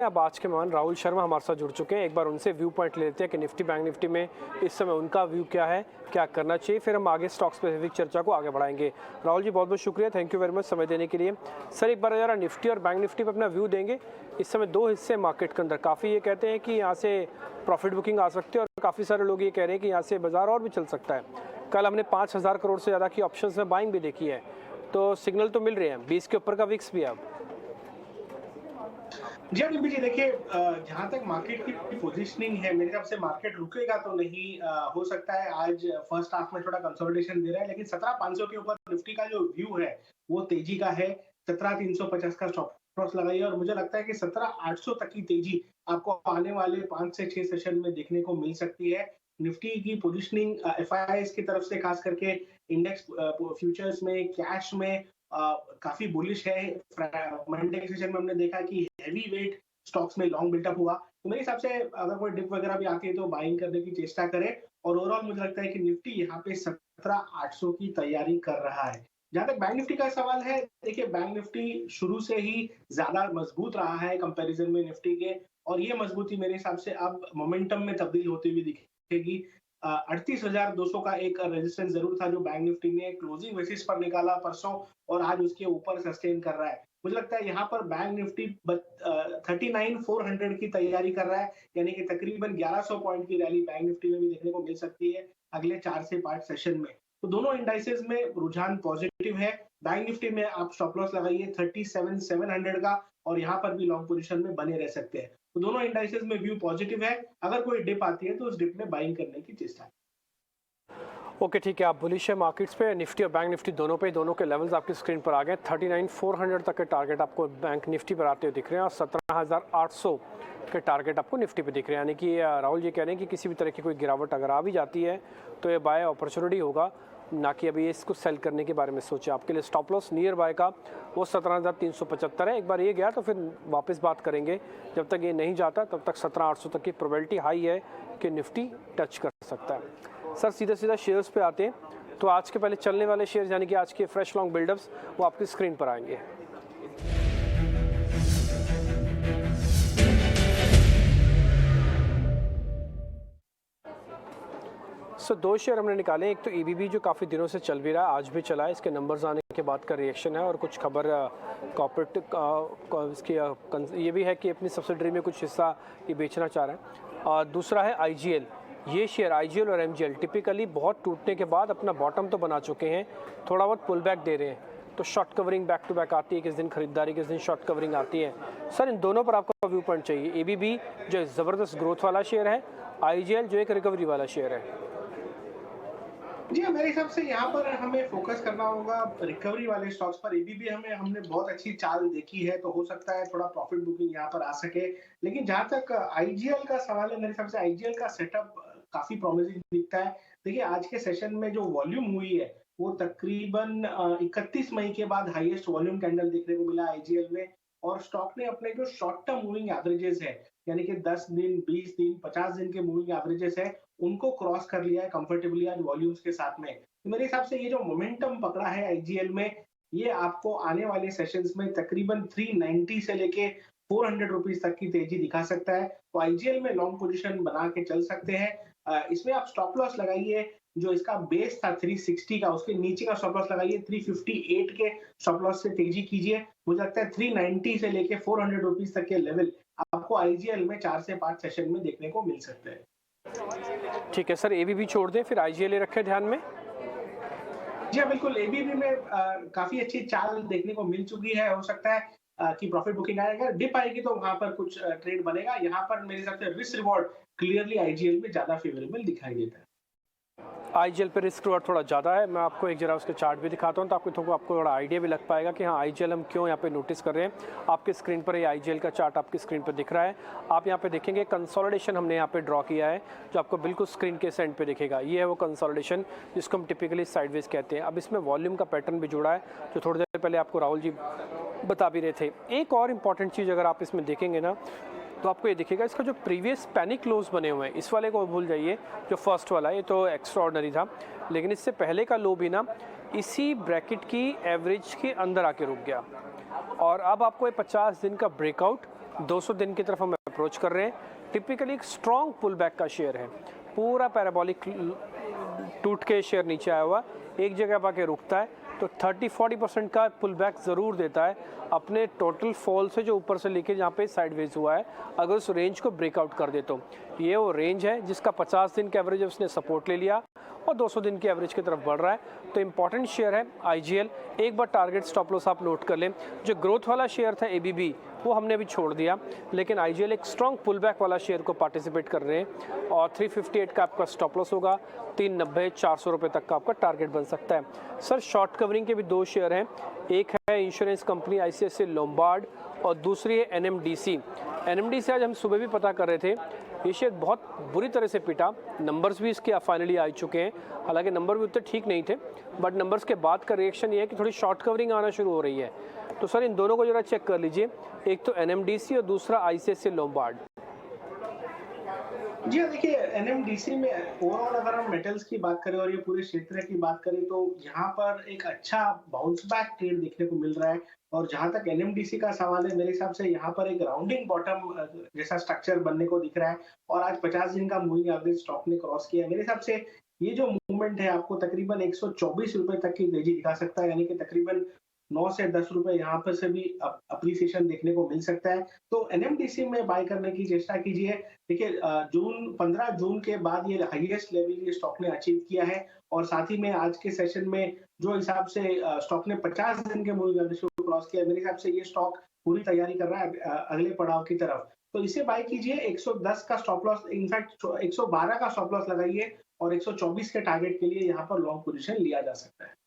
अब आज के मेहमान राहुल शर्मा हमारे साथ जुड़ चुके हैं। एक बार उनसे व्यू पॉइंट लेते हैं कि निफ्टी बैंक निफ्टी में इस समय उनका व्यू क्या है, क्या करना चाहिए, फिर हम आगे स्टॉक स्पेसिफिक चर्चा को आगे बढ़ाएंगे। राहुल जी बहुत बहुत शुक्रिया, थैंक यू वेरी मच समय देने के लिए। सर एक बार ज़रा निफ्टी और बैंक निफ्टी पर अपना व्यू देंगे। इस समय दो हिस्से मार्केट के अंदर, काफ़ी ये कहते हैं कि यहाँ से प्रॉफिट बुकिंग आ सकती है और काफ़ी सारे लोग ये कह रहे हैं कि यहाँ से बाजार और भी चल सकता है। कल हमने 5,000 करोड़ से ज़्यादा की ऑप्शंस में बाइंग भी देखी है, तो सिग्नल तो मिल रहे हैं। 20 के ऊपर का विक्स भी है अब। जी हाँ, जी देखिए, जहाँ तक मार्केट की पोजीशनिंग है, मेरे हिसाब से मार्केट रुकेगा तो नहीं। हो सकता है आज फर्स्ट हाफ में थोड़ा कंसोलिडेशन दे रहा है, लेकिन 17,500 के ऊपर निफ्टी का जो व्यू है वो तेजी का है। 17,350 का स्टॉप लॉस लगाइए और मुझे लगता है कि 17,800 तक की तेजी आपको आने वाले 5 से 6 सेशन में देखने को मिल सकती है। निफ्टी की पोजीशनिंग एफआईआईज की तरफ से खास करके इंडेक्स फ्यूचर्स में, कैश में काफी बुलिश है। मंडे के सेशन में हमने देखा कि हेवी वेट स्टॉक्स में लॉन्ग बिल्टअप हुआ, तो मेरे हिसाब से अगर कोई डिप वगैरह भी आती है तो बाइंग करने की चेष्टा करें। और ओवरऑल मुझे लगता है कि निफ्टी यहाँ पे 17,800 की तैयारी कर रहा है। जहां तक बैंक निफ्टी का सवाल है, देखिए बैंक निफ्टी शुरू से ही ज्यादा मजबूत रहा है कंपैरिजन में निफ्टी के, और ये मजबूती मेरे हिसाब से अब मोमेंटम में तब्दील होती हुई दिखेगी। 38,200 का एक रेजिस्टेंस जरूर था जो बैंक निफ्टी ने क्लोजिंग बेसिस पर निकाला परसों, और आज उसके ऊपर सस्टेन कर रहा है। मुझे लगता है यहाँ पर बैंक निफ्टी 39,400 की तैयारी कर रहा है, यानी कि तकरीबन 1100 पॉइंट की रैली बैंक निफ्टी में भी देखने को मिल सकती है अगले 4 से 5 सेशन में। तो दोनों इंडाइसेस में रुझान पॉजिटिव है। बैंक निफ्टी में आप स्टॉप लॉस लगाइए 37,700 का, और यहाँ पर भी लॉन्ग पोजीशन में बने रह सकते हैं। तो दोनों इंडाइसेस में व्यू पॉजिटिव है। अगर कोई डिप आती है तो उस डिप में बाइंग करने की चेष्टा है। ओके ठीक है, आप बुलिश है मार्केट्स पे, निफ्टी और बैंक निफ्टी दोनों पे, दोनों के लेवल्स आपकी स्क्रीन पर आ गए। 39,400 तक के टारगेट आपको बैंक निफ्टी पर आते हुए दिख रहे हैं और 17,800 के टारगेट आपको निफ्टी पे दिख रहे हैं। यानी कि राहुल जी कह रहे हैं कि किसी भी तरह की कोई गिरावट अगर आ भी जाती है तो ये बाय अपॉर्चुनिटी होगा, ना कि अभी इसको सेल करने के बारे में सोचें। आपके लिए स्टॉप लॉस नियर बाय का वो 17,375 है। एक बार ये गया तो फिर वापस बात करेंगे। जब तक ये नहीं जाता तब तक 17,800 तक की प्रोबेबिलिटी हाई है कि निफ्टी टच कर सकता है। सर सीधा सीधा शेयर्स पे आते हैं, तो आज के पहले चलने वाले शेयर यानी कि आज के फ्रेश लॉन्ग बिल्डअप्स वो आपकी स्क्रीन पर आएंगे। सो दो शेयर हमने निकाले, एक तो एबीबी जो काफ़ी दिनों से चल भी रहा है, आज भी चला है। इसके नंबर्स आने के बाद का रिएक्शन है और कुछ खबर कॉर्पोरेट इसकी ये भी है कि अपनी सब्सिडरी में कुछ हिस्सा ये बेचना चाह रहा है। और दूसरा है आईजीएल। ये शेयर आईजीएल और एमजीएल टिपिकली बहुत टूटने के बाद अपना बॉटम तो बना चुके हैं, थोड़ा बहुत पुल बैक दे रहे हैं, तो short covering back to back आती है, किस दिन खरीदारी किस दिन शॉर्ट कवरिंग आती है। सर इन दोनों पर आपका व्यू पॉइंट चाहिए। एबीबी जो ज़बरदस्त ग्रोथ वाला शेयर है, आईजीएल जो एक रिकवरी वाला शेयर है। जी हाँ, मेरे हिसाब से यहाँ पर हमें फोकस करना होगा रिकवरी वाले स्टॉक्स पर। एबीबी हमने बहुत अच्छी चाल देखी है, तो हो सकता है थोड़ा प्रॉफिट बुकिंग यहाँ पर आ सके। लेकिन जहाँ तक आईजीएल का सवाल है, मेरे हिसाब से आईजीएल का सेटअप काफी प्रॉमिसिंग दिखता है। देखिए आज के सेशन में जो वॉल्यूम हुई है वो तकरीबन 31 मई के बाद हाईएस्ट वॉल्यूम कैंडल देखने को मिला आईजीएल में, और स्टॉक ने अपने जो शॉर्ट टर्म मूविंग एवरेजेस है, यानी कि 10 दिन, 20 दिन, 50 दिन के मूविंग एवरेजेस है, उनको क्रॉस कर लिया है कंफर्टेबली आज वॉल्यूम्स के साथ में। तो मेरे हिसाब से ये जो मोमेंटम पकड़ा है आईजीएल में, ये आपको आने वाले सेशंस में तकरीबन 390 से लेके 400 रुपीज तक की तेजी दिखा सकता है। तो आईजीएल में लॉन्ग पोजीशन बना के चल सकते हैं। इसमें आप स्टॉप लॉस लगाइए, जो इसका बेस था 360 का, उसके नीचे का स्टॉप लॉस लगाइए 358 के स्टॉप लॉस से तेजी कीजिए। मुझे लगता है 390 से लेके 400 रुपीज तक के लेवल आपको आईजीएल में 4 से 5 सेशन में देखने को मिल सकते हैं। ठीक है सर, एबीबी छोड़ दें, फिर आईजीएल रखें ध्यान में। जी हाँ, बिल्कुल। एबीबी में काफी अच्छी चाल देखने को मिल चुकी है। हो सकता है कि प्रॉफिट बुकिंग आएगा, डिप आएगी तो वहां पर कुछ ट्रेड बनेगा। यहाँ पर मेरे हिसाब से रिस्क रिवॉर्ड क्लियरली आईजीएल में ज्यादा फेवरेबल दिखाई देता है। आईजीएल पे रिस्क रिवॉर्ड थोड़ा ज़्यादा है। मैं आपको एक जरा उसके चार्ट भी दिखाता हूँ तो आपको थोड़ा आइडिया भी लग पाएगा कि हाँ आईजीएल हम क्यों यहाँ पे नोटिस कर रहे हैं। आपकी स्क्रीन पर ये आईजीएल का चार्ट आपकी स्क्रीन पर दिख रहा है। आप यहाँ पे देखेंगे कंसोलिडेशन हमने यहाँ पे ड्रॉ किया है, जो आपको बिल्कुल स्क्रीन के सेंड पे दिखेगा। ये है वो कंसोलिडेशन जिसको हम टिपिकली साइडवेज कहते हैं। अब इसमें वॉल्यूम का पैटर्न भी जुड़ा है, जो थोड़ी देर पहले आपको राहुल जी बता भी रहे थे। एक और इम्पॉर्टेंट चीज़ अगर आप इसमें देखेंगे ना, तो आपको ये दिखेगा इसका जो प्रीवियस पैनिक क्लोज बने हुए हैं, इस वाले को भूल जाइए। जो फर्स्ट वाला ये तो एक्स्ट्रा ऑर्डिनरी था, लेकिन इससे पहले का लो भी ना इसी ब्रैकेट की एवरेज के अंदर आके रुक गया। और अब आपको ये 50 दिन का ब्रेकआउट 200 दिन की तरफ हम अप्रोच कर रहे हैं। टिपिकली एक स्ट्रॉन्ग पुल बैक का शेयर है, पूरा पैराबोलिक टूट के शेयर नीचे आया हुआ, एक जगह पर आके रुकता है तो 30-40% का पुल बैक ज़रूर देता है अपने टोटल फॉल से जो ऊपर से लेके जहाँ पे साइडवेज हुआ है। अगर उस रेंज को ब्रेकआउट कर दे तो ये वो रेंज है जिसका 50 दिन के एवरेज उसने सपोर्ट ले लिया और 200 दिन की एवरेज की तरफ बढ़ रहा है। तो इंपॉर्टेंट शेयर है IGL। एक बार टारगेट स्टॉप लॉस आप नोट कर लें। जो ग्रोथ वाला शेयर था ABB वो हमने भी छोड़ दिया, लेकिन IGL एक स्ट्रॉन्ग पुल बैक वाला शेयर को पार्टिसिपेट कर रहे हैं और 358 का आपका स्टॉप लॉस होगा, 390 400 रुपये तक का आपका टारगेट बन सकता है। सर शॉर्ट कवरिंग के भी 2 शेयर हैं, एक है इंश्योरेंस कंपनी ICICI लोम्बार्ड और दूसरी है NMDC। NMDC आज हम सुबह भी पता कर रहे थे, ये शेयर बहुत बुरी तरह से पिटा, नंबर्स भी इसके फाइनली आ चुके हैं, हालांकि नंबर भी उतने ठीक नहीं थे, बट नंबर्स के बाद का रिएक्शन ये है कि थोड़ी शॉर्ट कवरिंग आना शुरू हो रही है। तो सर इन दोनों को जरा चेक कर लीजिए, एक तो NMDC और दूसरा ICICI लोम्बार्ड। जी हाँ, देखिए NMDC में ओवरऑल अगर हम मेटल्स की बात करें और ये पूरे क्षेत्र की बात करें तो यहाँ पर एक अच्छा बाउंस बैक ट्रेड देखने को मिल रहा है। और जहां तक NMDC का सवाल है, मेरे हिसाब से यहाँ पर एक राउंडिंग बॉटम जैसा स्ट्रक्चर बनने को दिख रहा है और आज 50 दिन का मूविंग एवरेज स्टॉक ने क्रॉस किया है। मेरे हिसाब से ये जो मूवमेंट है आपको तकरीबन 124 रुपए तक की तेजी दिखा सकता है, यानी कि तकरीबन 9 से 10 रुपए यहाँ पर से भी अप्रिसिएशन देखने को मिल सकता है। तो NMDC में बाय करने की चेष्टा कीजिए। देखिए 15 जून के बाद ये हाईएस्ट लेवल ये स्टॉक ने अचीव किया है और साथ ही में आज के सेशन में जो हिसाब से स्टॉक ने 50 दिन के मूविंग एवरेज को क्रॉस किया, मेरे हिसाब से ये स्टॉक पूरी तैयारी कर रहा है अगले पड़ाव की तरफ। तो इसे बाय कीजिए, 110 का स्टॉप लॉस, इनफैक्ट 112 का स्टॉप लॉस लगाइए और 124 के टारगेट के लिए यहाँ पर लॉन्ग पोजीशन लिया जा सकता है।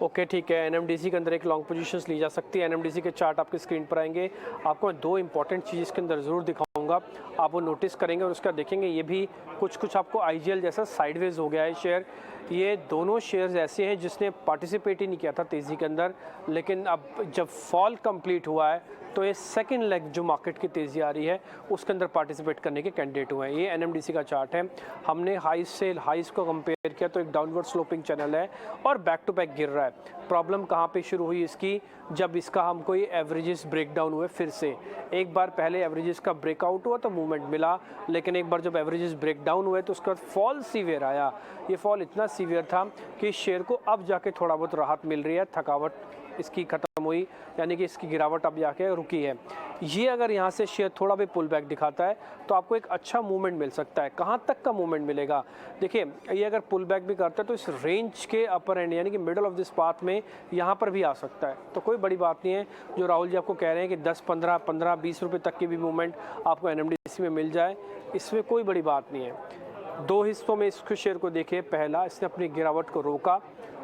ओके ठीक है, NMDC के अंदर एक लॉन्ग पोजीशंस ली जा सकती है। NMDC के चार्ट आपके स्क्रीन पर आएंगे, आपको मैं 2 इंपॉर्टेंट चीज़ इसके अंदर ज़रूर दिखाऊंगा, आप वो नोटिस करेंगे और उसका देखेंगे ये भी कुछ आपको IGL जैसा साइडवेज हो गया है शेयर। ये दोनों शेयर्स ऐसे हैं जिसने पार्टिसिपेट ही नहीं किया था तेज़ी के अंदर, लेकिन अब जब फॉल कंप्लीट हुआ है तो ये सेकंड लेग जो मार्केट की तेज़ी आ रही है उसके अंदर पार्टिसिपेट करने के कैंडिडेट हुए हैं। ये NMDC का चार्ट है, हमने हाइस को कंपेयर किया तो एक डाउनवर्ड स्लोपिंग चैनल है और बैक टू बैक गिर रहा है। प्रॉब्लम कहाँ पे शुरू हुई इसकी, जब इसका हमको ये एवरेजेस ब्रेकडाउन हुए फिर से। एक बार पहले एवरेजेस का ब्रेकआउट हुआ तो मूवमेंट मिला, लेकिन एक बार जब एवरेजेस ब्रेकडाउन हुए तो उसके बाद फॉल सीवियर आया। ये फॉल इतना सीवियर था कि शेयर को अब जाके थोड़ा बहुत राहत मिल रही है, थकावट इसकी खत्म हुई, यानी कि इसकी गिरावट अब जाके रुकी है। ये अगर यहाँ से शेयर थोड़ा भी पुल बैक दिखाता है तो आपको एक अच्छा मूवमेंट मिल सकता है। कहाँ तक का मूवमेंट मिलेगा, देखिए ये अगर पुल बैक भी करता है तो इस रेंज के अपर एंड यानी कि मिडल ऑफ दिस पाथ में यहाँ पर भी आ सकता है। तो कोई बड़ी बात नहीं है, जो राहुल जी आपको कह रहे हैं कि 10, 15, 20 रुपये तक की भी मूवमेंट आपको NMDC में मिल जाए, इसमें कोई बड़ी बात नहीं है। 2 हिस्सों में इस शेयर को देखिए, पहला इसने अपनी गिरावट को रोका,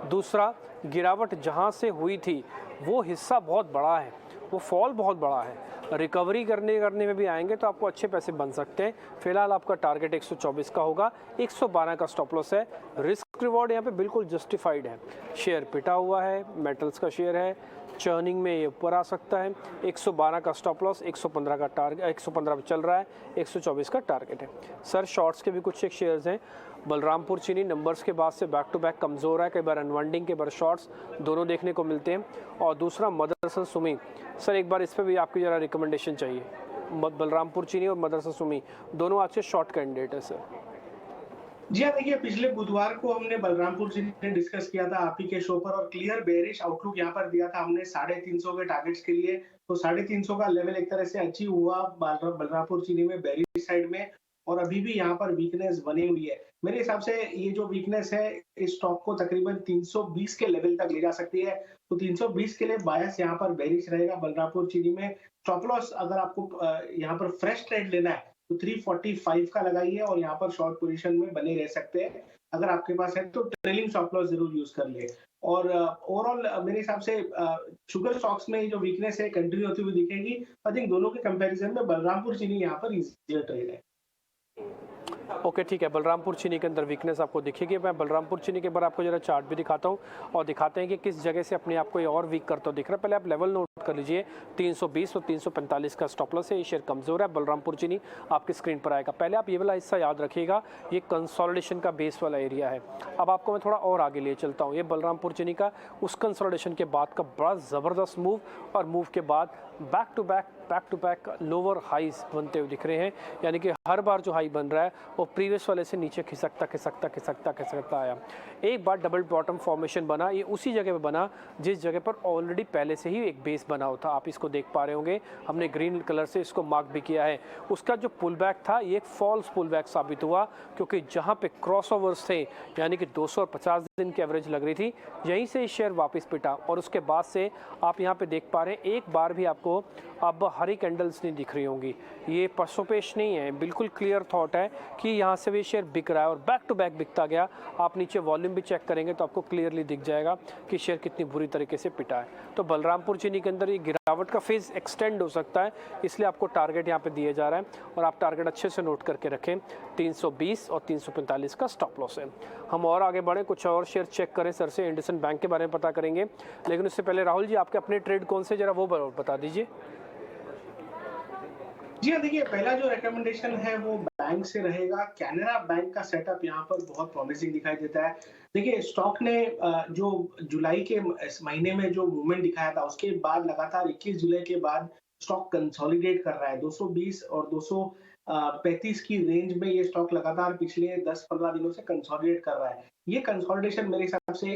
दूसरा गिरावट जहां से हुई थी वो हिस्सा बहुत बड़ा है, वो फॉल बहुत बड़ा है, रिकवरी करने में भी आएंगे तो आपको अच्छे पैसे बन सकते हैं। फिलहाल आपका टारगेट 124 का होगा, 112 का स्टॉप लॉस है। रिस्क रिवॉर्ड यहाँ पे बिल्कुल जस्टिफाइड है। शेयर पिटा हुआ है, मेटल्स का शेयर है, चर्निंग में ये ऊपर आ सकता है। 112 का स्टॉप लॉस, 115 का टारगेट, 115 पे चल रहा है, 124 का टारगेट है। सर शॉर्ट्स के भी कुछ एक शेयर्स हैं। बलरामपुर चीनी नंबर्स के बाद से बैक टू बैक कमज़ोर है, कई बार अनवाइंडिंग, कई बार शॉर्ट्स दोनों देखने को मिलते हैं। और दूसरा मदरसन सुमी, सर एक बार इस पर भी आपकी ज़रा रिकमेंडेशन चाहिए। बलरामपुर चीनी और मदरसन सुमी दोनों आज के शॉर्ट कैंडिडेट है सर। जी हाँ, देखिए पिछले बुधवार को हमने बलरामपुर जी ने डिस्कस किया था आप ही के शो पर और क्लियर बेरिश आउटलुक यहाँ पर दिया था हमने 350 के टारगेट्स के लिए। तो 350 का लेवल एक तरह से अचीव हुआ बलरामपुर चीनी में बेरिश साइड में, और अभी भी यहाँ पर वीकनेस बनी हुई है। मेरे हिसाब से ये जो वीकनेस है इस स्टॉक को तकरीबन 320 के लेवल तक ले जा सकती है। तो 320 के लिए बायस यहाँ पर बेरिश रहेगा बलरामपुर चीनी में। स्टॉप लॉस अगर आपको यहाँ पर फ्रेश ट्रेड लेना है तो 345 का लगाइए और यहाँ पर शॉर्ट पोजीशन में बने रह सकते हैं। अगर आपके पास है तो ट्रेलिंग स्टॉप लॉस जरूर यूज कर ले। और ओवरऑल मेरे हिसाब से शुगर स्टॉक्स में जो वीकनेस है कंटिन्यू होती हुई दिखेगी। आई थिंक दोनों के कंपैरिजन में बलरामपुर चीनी यहाँ पर इजियर ट्रेड है। ओके ठीक है, बलरामपुर चीनी के अंदर वीकनेस आपको दिखेगी। मैं बलरामपुर चीनी के बारे आपको जरा चार्ट भी दिखाता हूँ और दिखाते हैं कि किस जगह से अपने आप को ये और वीक करता हुआ दिख रहा है। पहले आप लेवल नोट कर लीजिए, 320 और 345 का स्टॉप लॉस है। ये शेयर कमजोर है। बलरामपुर चीनी आपकी स्क्रीन पर आएगा। पहले आप ये वाला हिस्सा याद रखिएगा, ये कंसोलिडेशन का बेस वाला एरिया है। अब आपको मैं थोड़ा और आगे लिए चलता हूँ। ये बलरामपुर चीनी का उस कंसोलिडेशन के बाद का बड़ा ज़बरदस्त मूव और मूव के बाद back to back lower highs बनते हुए दिख रहे हैं, यानी कि हर बार जो हाई बन रहा है वो प्रीवियस वाले से नीचे खिसकता आया। एक बार डबल बॉटम फॉर्मेशन बना, ये उसी जगह पे बना जिस जगह पर ऑलरेडी पहले से ही एक बेस बना होता। आप इसको देख पा रहे होंगे, हमने ग्रीन कलर से इसको मार्क भी किया है। उसका जो पुल बैक था ये एक फॉल्स पुल बैक साबित हुआ, क्योंकि जहाँ पे क्रॉसओवर्स थे यानी कि 250 दिन की एवरेज लग रही थी, यहीं से शेयर वापस पिटा और उसके बाद से आप यहाँ पे देख पा रहे हैं एक बार भी आपको अब हरी कैंडल्स नहीं दिख रही होंगी। ये पसोपेश नहीं है, बिल्कुल क्लियर थॉट है कि यहाँ से भी शेयर बिक रहा है और बैक टू बैक बिकता गया। आप नीचे वॉल्यूम भी चेक करेंगे तो आपको क्लियरली दिख जाएगा कि शेयर कितनी बुरी तरीके से पिटा है। तो बलरामपुर चीनी के अंदर ये गिरावट का फेज एक्सटेंड हो सकता है, इसलिए आपको टारगेट यहाँ पे दिए जा रहा है और आप टारगेट अच्छे से नोट करके रखें। 320 और 345 का स्टॉप लॉस है। हम और आगे बढ़े, कुछ और शेयर चेक करें सर से, इंडसइंड बैंक के बारे में पता करेंगे, लेकिन उससे पहले राहुल जी आपके अपने ट्रेड कौन से जरा वो बता दीजिए। जी हाँ, देखिए पहला जो रिकमेंडेशन है वो बैंक से रहेगा। कैनरा बैंक का सेटअप यहाँ पर बहुत प्रॉमिसिंग दिखाई देता है। देखिए स्टॉक ने जो जुलाई के इस महीने में जो मूवमेंट दिखाया था उसके बाद लगातार 21 जुलाई के बाद स्टॉक कंसोलिडेट कर रहा है। 220 और 235 की रेंज में ये स्टॉक लगातार पिछले 10-15 दिनों से कंसोलिडेट कर रहा है। ये कंसोलिडेशन मेरे हिसाब से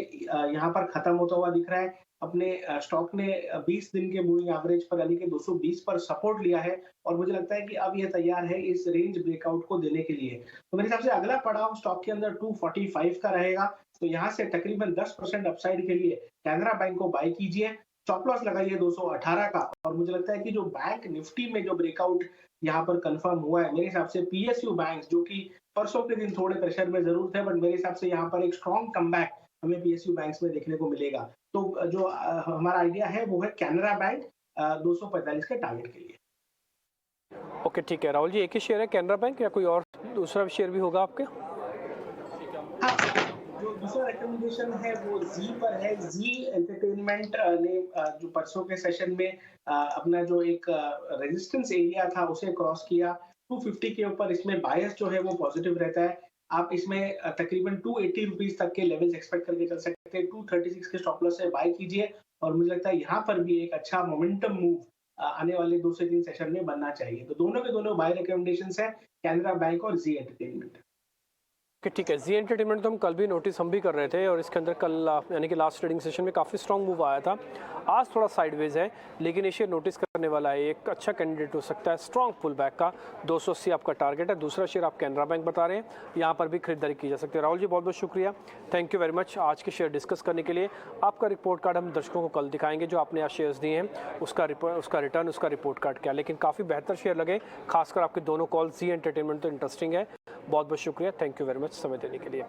यहाँ पर खत्म होता हुआ दिख रहा है। अपने स्टॉक ने 20 दिन के मूविंग एवरेज पर यानी कि 220 पर सपोर्ट लिया है और मुझे लगता है कि अब ये तैयार है इस रेंज ब्रेकआउट को देने के लिए। तो मेरे हिसाब से अगला पड़ाव स्टॉक के अंदर 245 का रहेगा। तो यहाँ से तकरीबन 10% अपसाइड के लिए कैनरा बैंक को बाय कीजिए। स्टॉप लॉस लगाइए 218 का। और मुझे लगता है कि जो बैंक निफ्टी में जो ब्रेकआउट यहाँ पर कंफर्म हुआ है, मेरे हिसाब से पीएसयू बैंक जो कि परसों के दिन थोड़े प्रेशर में जरूर थे, बट मेरे हिसाब से यहाँ पर एक स्ट्रॉन्ग कमबैक हमें पीएसयू बैंक्स में देखने को मिलेगा। तो जो हमारा आइडिया है वो है कैनरा बैंक 245 के टारगेट के लिए। ओके ठीक है राहुल जी, एक ही शेयर है कैनरा बैंक या कोई और दूसरा शेयर भी होगा आपके? हाँ, जो दूसरा रिकमेंडेशन है वो जी पर है। जी एंटरटेनमेंट ने जो परसों के सेशन में अपना जो एक रेजिस्टेंस एरिया था उसे क्रॉस किया। 250 के ऊपर इसमें बायस जो है वो पॉजिटिव रहता है। आप इसमें तकरीबन 280 रुपीज तक के लेवल्स एक्सपेक्ट करके चल सकते हैं। 236 के स्टॉप लॉस से बाय कीजिए और मुझे लगता है यहाँ पर भी एक अच्छा मोमेंटम मूव आने वाले 2 से 3 सेशन में बनना चाहिए। तो दोनों के दोनों बाय रिकमेंडेशंस है, कैनरा बैंक और जी एंटरटेनमेंट। ठीक है, जी एंटरटेनमेंट तो हम कल भी नोटिस हम भी कर रहे थे और इसके अंदर कल यानी कि लास्ट ट्रेडिंग सेशन में काफ़ी स्ट्रॉन्ग मूव आया था। आज थोड़ा साइडवेज है, लेकिन ये शेयर नोटिस करने वाला है, एक अच्छा कैंडिडेट हो सकता है स्ट्रॉन्ग पुल बैक का। 280 आपका टारगेट है। दूसरा शेयर आप कैनरा बैंक बता रहे हैं, यहाँ पर भी खरीदारी की जा सकती है। राहुल जी बहुत बहुत शुक्रिया, थैंक यू वेरी मच आज के शेयर डिस्कस करने के लिए। आपका रिपोर्ट कार्ड हम दर्शकों को कल दिखाएंगे, जो आपने आज शेयर्स दिए हैं उसका रिटर्न, उसका रिपोर्ट कार्ड क्या, लेकिन काफ़ी बेहतर शेयर लगे, खासकर आपके दोनों कॉल। जी एंटरटेनमेंट तो इंटरेस्टिंग है। बहुत बहुत शुक्रिया, थैंक यू वेरी मच समय देने के लिए।